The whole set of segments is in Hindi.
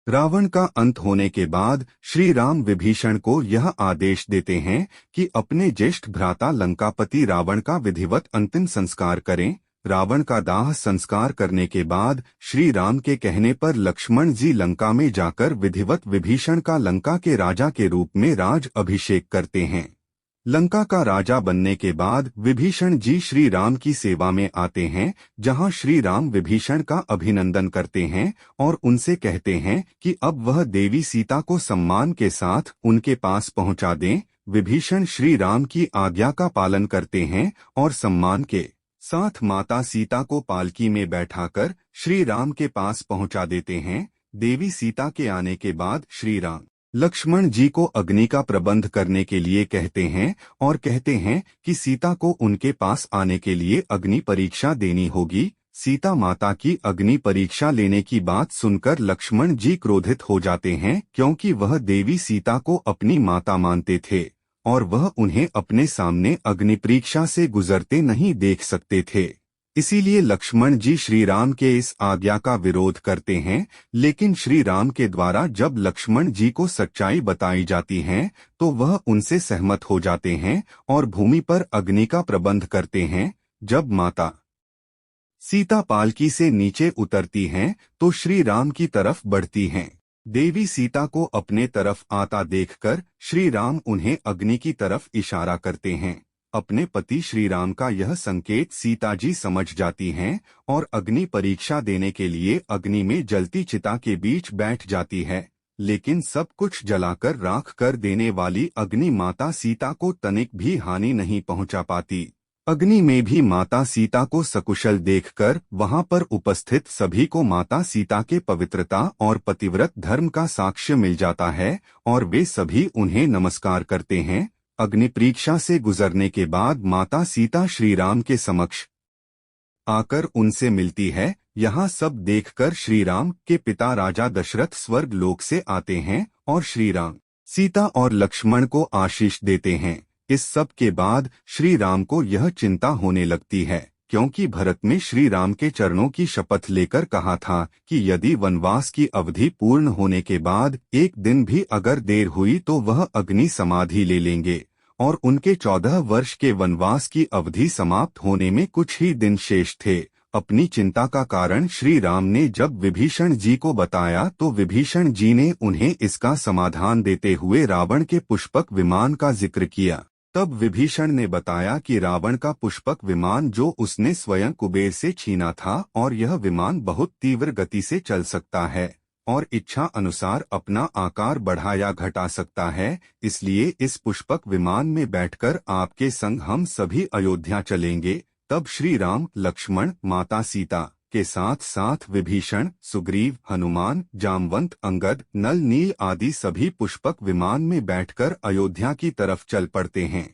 रावण का अंत होने के बाद श्री राम विभीषण को यह आदेश देते हैं कि अपने ज्येष्ठ भ्राता लंकापति रावण का विधिवत अंतिम संस्कार करें। रावण का दाह संस्कार करने के बाद श्री राम के कहने पर लक्ष्मण जी लंका में जाकर विधिवत विभीषण का लंका के राजा के रूप में राज अभिषेक करते हैं। लंका का राजा बनने के बाद विभीषण जी श्री राम की सेवा में आते हैं, जहां श्री राम विभीषण का अभिनंदन करते हैं और उनसे कहते हैं कि अब वह देवी सीता को सम्मान के साथ उनके पास पहुंचा दें। विभीषण श्री राम की आज्ञा का पालन करते हैं और सम्मान के साथ माता सीता को पालकी में बैठाकर श्री राम के पास पहुंचा देते हैं। देवी सीता के आने के बाद श्री राम लक्ष्मण जी को अग्नि का प्रबंध करने के लिए कहते हैं और कहते हैं कि सीता को उनके पास आने के लिए अग्नि परीक्षा देनी होगी। सीता माता की अग्नि परीक्षा लेने की बात सुनकर लक्ष्मण जी क्रोधित हो जाते हैं, क्योंकि वह देवी सीता को अपनी माता मानते थे और वह उन्हें अपने सामने अग्नि परीक्षा से गुजरते नहीं देख सकते थे। इसीलिए लक्ष्मण जी श्री राम के इस आज्ञा का विरोध करते हैं, लेकिन श्री राम के द्वारा जब लक्ष्मण जी को सच्चाई बताई जाती है तो वह उनसे सहमत हो जाते हैं और भूमि पर अग्नि का प्रबंध करते हैं। जब माता सीता पालकी से नीचे उतरती हैं तो श्री राम की तरफ बढ़ती हैं। देवी सीता को अपने तरफ आता देखकर श्री राम उन्हें अग्नि की तरफ इशारा करते हैं। अपने पति श्री राम का यह संकेत सीता जी समझ जाती हैं और अग्नि परीक्षा देने के लिए अग्नि में जलती चिता के बीच बैठ जाती है। लेकिन सब कुछ जलाकर राख कर देने वाली अग्नि माता सीता को तनिक भी हानि नहीं पहुंचा पाती। अग्नि में भी माता सीता को सकुशल देखकर वहां पर उपस्थित सभी को माता सीता के पवित्रता और पतिव्रत धर्म का साक्ष्य मिल जाता है और वे सभी उन्हें नमस्कार करते हैं। अग्नि परीक्षा से गुजरने के बाद माता सीता श्री राम के समक्ष आकर उनसे मिलती है। यहाँ सब देखकर श्री राम के पिता राजा दशरथ स्वर्ग लोक से आते हैं और श्री राम सीता और लक्ष्मण को आशीष देते हैं। इस सब के बाद श्री राम को यह चिंता होने लगती है, क्योंकि भरत ने श्री राम के चरणों की शपथ लेकर कहा था कि यदि वनवास की अवधि पूर्ण होने के बाद एक दिन भी अगर देर हुई तो वह अग्नि समाधि ले लेंगे, और उनके 14 वर्ष के वनवास की अवधि समाप्त होने में कुछ ही दिन शेष थे। अपनी चिंता का कारण श्री राम ने जब विभीषण जी को बताया तो विभीषण जी ने उन्हें इसका समाधान देते हुए रावण के पुष्पक विमान का जिक्र किया। तब विभीषण ने बताया कि रावण का पुष्पक विमान जो उसने स्वयं कुबेर से छीना था, और यह विमान बहुत तीव्र गति से चल सकता है और इच्छा अनुसार अपना आकार बढ़ा या घटा सकता है। इसलिए इस पुष्पक विमान में बैठकर आपके संग हम सभी अयोध्या चलेंगे। तब श्री राम लक्ष्मण माता सीता के साथ साथ विभीषण, सुग्रीव, हनुमान, जामवंत, अंगद, नल, नील आदि सभी पुष्पक विमान में बैठकर अयोध्या की तरफ चल पड़ते हैं।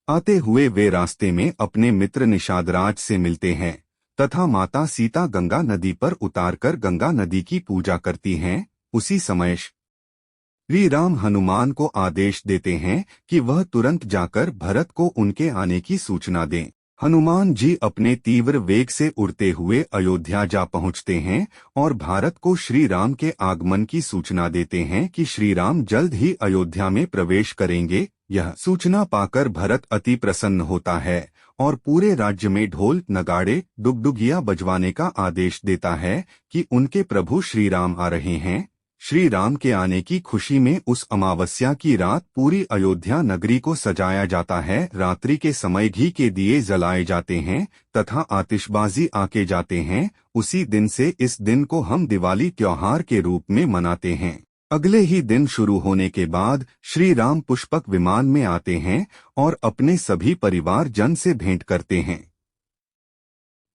आते हुए वे रास्ते में अपने मित्र निषादराज से मिलते हैं तथा माता सीता गंगा नदी पर उतारकर गंगा नदी की पूजा करती हैं। उसी समय श्री राम हनुमान को आदेश देते हैं कि वह तुरंत जाकर भरत को उनके आने की सूचना दें। हनुमान जी अपने तीव्र वेग से उड़ते हुए अयोध्या जा पहुंचते हैं और भारत को श्री राम के आगमन की सूचना देते हैं कि श्री राम जल्द ही अयोध्या में प्रवेश करेंगे। यह सूचना पाकर भरत अति प्रसन्न होता है और पूरे राज्य में ढोल, नगाड़े, डुगडुगिया बजवाने का आदेश देता है कि उनके प्रभु श्री राम आ रहे हैं। श्री राम के आने की खुशी में उस अमावस्या की रात पूरी अयोध्या नगरी को सजाया जाता है। रात्रि के समय घी के दिए जलाए जाते हैं तथा आतिशबाजी आके जाते हैं। उसी दिन से इस दिन को हम दिवाली त्योहार के रूप में मनाते हैं। अगले ही दिन शुरू होने के बाद श्री राम पुष्पक विमान में आते हैं और अपने सभी परिवार जन से भेंट करते हैं।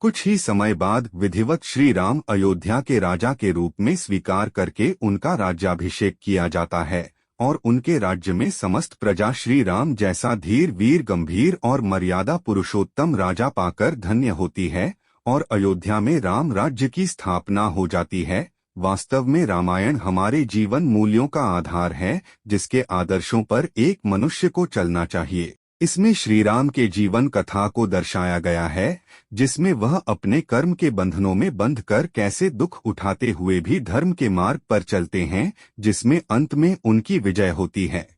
कुछ ही समय बाद विधिवत श्री राम अयोध्या के राजा के रूप में स्वीकार करके उनका राज्याभिषेक किया जाता है और उनके राज्य में समस्त प्रजा श्री राम जैसा धीर, वीर, गंभीर और मर्यादा पुरुषोत्तम राजा पाकर धन्य होती है और अयोध्या में राम राज्य की स्थापना हो जाती है। वास्तव में रामायण हमारे जीवन मूल्यों का आधार है, जिसके आदर्शों पर एक मनुष्य को चलना चाहिए। इसमें श्री राम के जीवन कथा को दर्शाया गया है, जिसमें वह अपने कर्म के बंधनों में बंध कर कैसे दुख उठाते हुए भी धर्म के मार्ग पर चलते हैं, जिसमें अंत में उनकी विजय होती है।